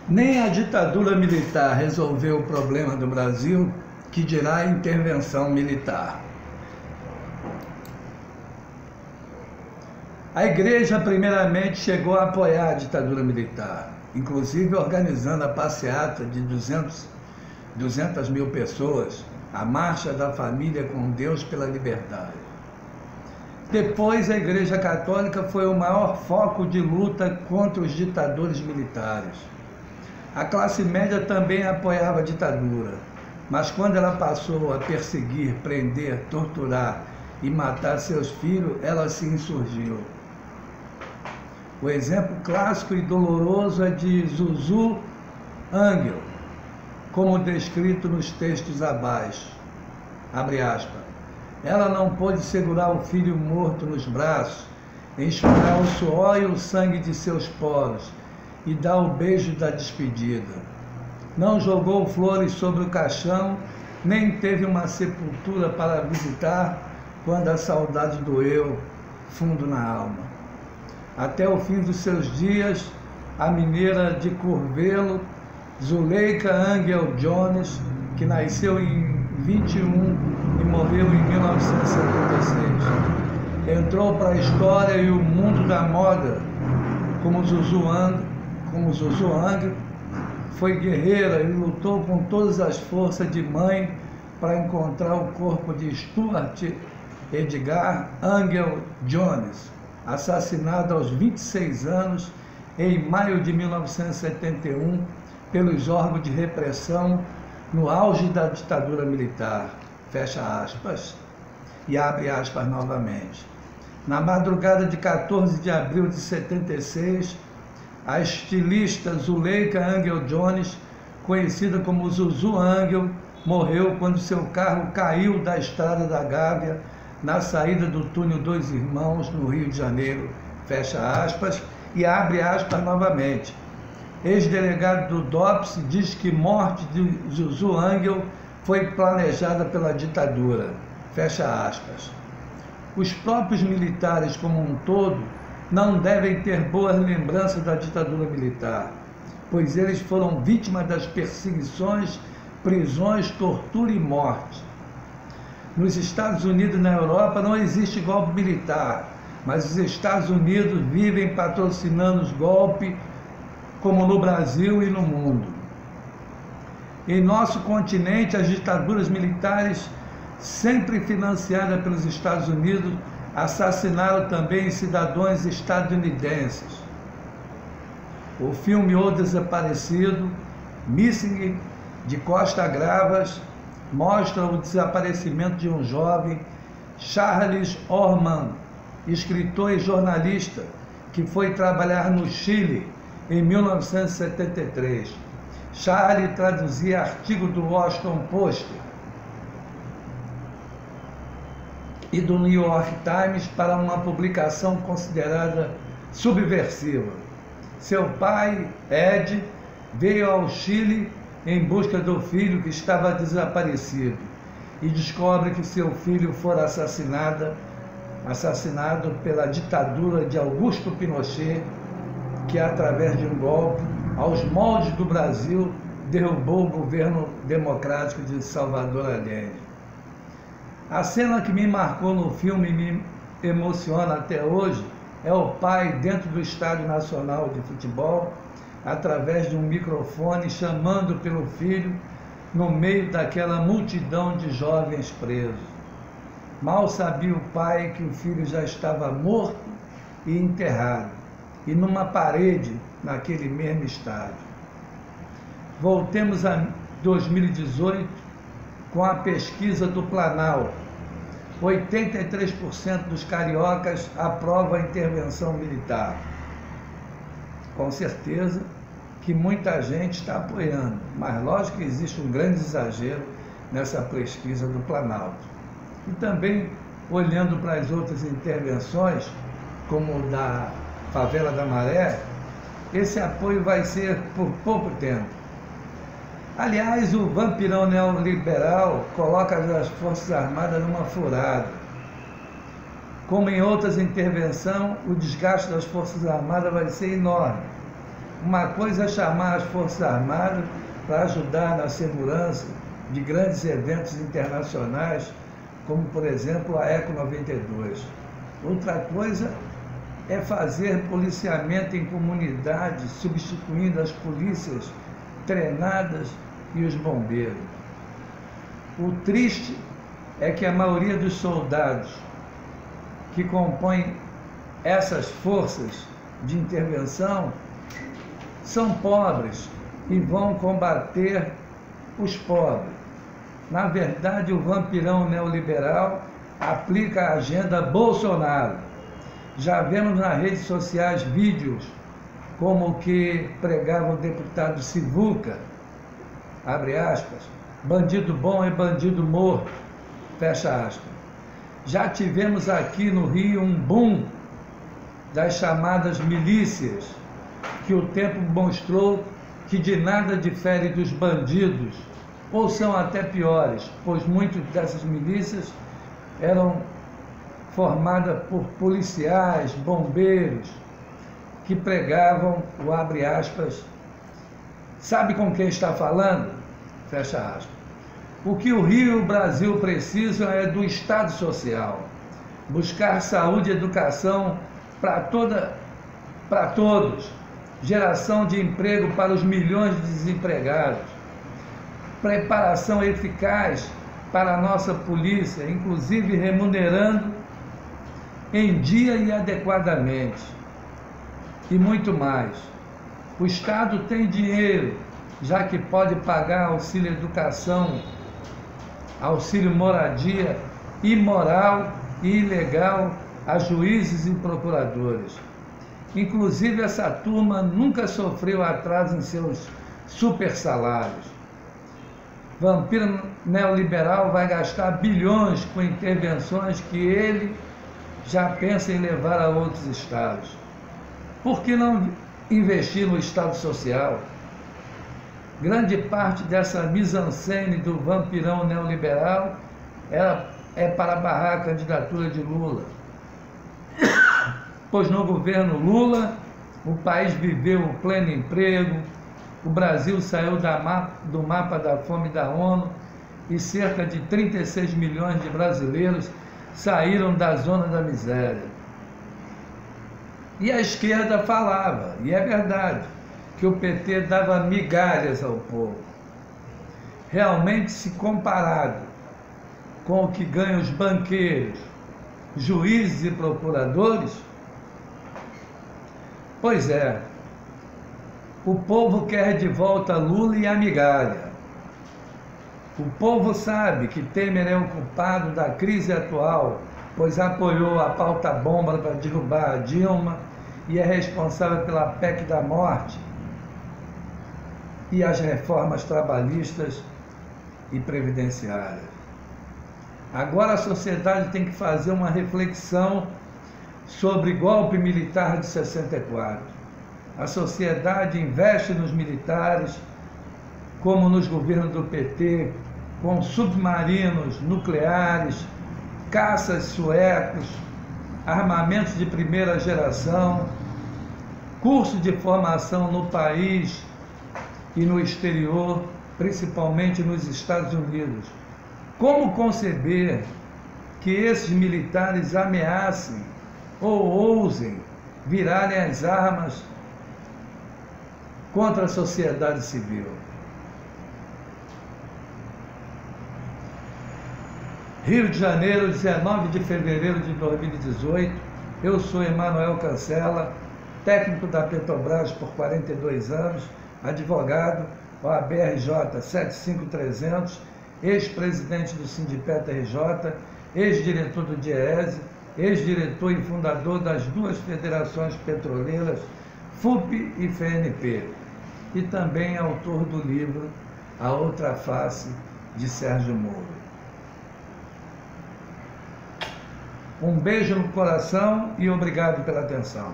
Nem a ditadura militar resolveu o problema do Brasil, que dirá a intervenção militar. A Igreja, primeiramente, chegou a apoiar a ditadura militar, inclusive organizando a passeata de 200 mil pessoas, a Marcha da Família com Deus pela Liberdade. Depois, a Igreja Católica foi o maior foco de luta contra os ditadores militares. A classe média também apoiava a ditadura, mas quando ela passou a perseguir, prender, torturar e matar seus filhos, ela se insurgiu. O exemplo clássico e doloroso é de Zuzu Angel, como descrito nos textos abaixo. Abre aspas. Ela não pôde segurar o filho morto nos braços, enxugar o suor e o sangue de seus poros e dar o beijo da despedida. Não jogou flores sobre o caixão, nem teve uma sepultura para visitar quando a saudade doeu fundo na alma. Até o fim dos seus dias, a mineira de Curvelo, Zuleika Angel Jones, que nasceu em 21 e morreu em 1976, entrou para a história e o mundo da moda como Zuzu Angel, foi guerreira e lutou com todas as forças de mãe para encontrar o corpo de Stuart Edgar Angel Jones, assassinado aos 26 anos em maio de 1971 pelos órgãos de repressão no auge da ditadura militar, fecha aspas, e abre aspas novamente. Na madrugada de 14 de abril de 76, a estilista Zuleika Angel Jones, conhecida como Zuzu Angel, morreu quando seu carro caiu da Estrada da Gávea, na saída do túnel Dois Irmãos, no Rio de Janeiro, fecha aspas, e abre aspas novamente. Ex-delegado do DOPS diz que morte de Zuzu Angel foi planejada pela ditadura, fecha aspas. Os próprios militares como um todo não devem ter boas lembranças da ditadura militar, pois eles foram vítimas das perseguições, prisões, tortura e morte. Nos Estados Unidos e na Europa não existe golpe militar, mas os Estados Unidos vivem patrocinando os golpes, como no Brasil e no mundo. Em nosso continente, as ditaduras militares, sempre financiadas pelos Estados Unidos, assassinaram também cidadãos estadunidenses. O filme O Desaparecido, Missing, de Costa Gravas, mostra o desaparecimento de um jovem, Charles Orman, escritor e jornalista, que foi trabalhar no Chile em 1973. Charles traduzia artigos do Washington Post e do New York Times para uma publicação considerada subversiva. Seu pai, Ed, veio ao Chile em busca do filho que estava desaparecido e descobre que seu filho fora assassinado pela ditadura de Augusto Pinochet, que através de um golpe, aos moldes do Brasil, derrubou o governo democrático de Salvador Allende. A cena que me marcou no filme e me emociona até hoje é o pai dentro do Estádio Nacional de Futebol, através de um microfone, chamando pelo filho no meio daquela multidão de jovens presos. Mal sabia o pai que o filho já estava morto e enterrado, e numa parede naquele mesmo estádio. Voltemos a 2018 com a pesquisa do Planalto. 83% dos cariocas aprovam a intervenção militar. Com certeza que muita gente está apoiando, mas lógico que existe um grande exagero nessa pesquisa do Planalto. E também, olhando para as outras intervenções, como o da Favela da Maré, esse apoio vai ser por pouco tempo. Aliás, o vampirão neoliberal coloca as Forças Armadas numa furada. Como em outras intervenções, o desgaste das Forças Armadas vai ser enorme. Uma coisa é chamar as Forças Armadas para ajudar na segurança de grandes eventos internacionais, como, por exemplo, a Eco 92. Outra coisa é fazer policiamento em comunidades, substituindo as polícias treinadas e os bombeiros. O triste é que a maioria dos soldados que compõem essas forças de intervenção são pobres e vão combater os pobres. Na verdade, o vampirão neoliberal aplica a agenda Bolsonaro. Já vemos nas redes sociais vídeos como o que pregava o deputado Sivuca, abre aspas, bandido bom é bandido morto, fecha aspas. Já tivemos aqui no Rio um boom das chamadas milícias, que o tempo mostrou que de nada difere dos bandidos, ou são até piores, pois muitas dessas milícias eram formadas por policiais, bombeiros, que pregavam o abre aspas. Sabe com quem está falando? Fecha aspas. O que o Rio e o Brasil precisam é do Estado Social, buscar saúde e educação para todos, geração de emprego para os milhões de desempregados, preparação eficaz para a nossa polícia, inclusive remunerando em dia e adequadamente, e muito mais. O Estado tem dinheiro, já que pode pagar auxílio educação, auxílio moradia imoral e ilegal a juízes e procuradores. Inclusive, essa turma nunca sofreu atraso em seus super salários. Vampiro neoliberal vai gastar bilhões com intervenções que ele já pensa em levar a outros estados. Por que não investir no Estado Social? Grande parte dessa mise-en-scène do vampirão neoliberal é para barrar a candidatura de Lula. Pois no governo Lula, o país viveu o pleno emprego, o Brasil saiu do mapa da fome da ONU e cerca de 36 milhões de brasileiros saíram da zona da miséria. E a esquerda falava, e é verdade, que o PT dava migalhas ao povo. Realmente, se comparado com o que ganham os banqueiros, juízes e procuradores, pois é, o povo quer de volta Lula e a migalha. O povo sabe que Temer é o culpado da crise atual, pois apoiou a pauta-bomba para derrubar a Dilma e é responsável pela PEC da morte e as reformas trabalhistas e previdenciárias. Agora a sociedade tem que fazer uma reflexão sobre golpe militar de 64. A sociedade investe nos militares, como nos governos do PT, com submarinos nucleares, caças suecos, armamentos de primeira geração, curso de formação no país e no exterior, principalmente nos Estados Unidos. Como conceber que esses militares ameacem ou ousem virarem as armas contra a sociedade civil? Rio de Janeiro, 19 de fevereiro de 2018. Eu sou Emanuel Cancela, técnico da Petrobras por 42 anos, advogado, OAB-RJ 75300, ex-presidente do Sindipeta RJ, ex-diretor do DIEESE, ex-diretor e fundador das duas federações petroleiras, FUP e FNP, e também autor do livro A Outra Face, de Sérgio Moro. Um beijo no coração e obrigado pela atenção.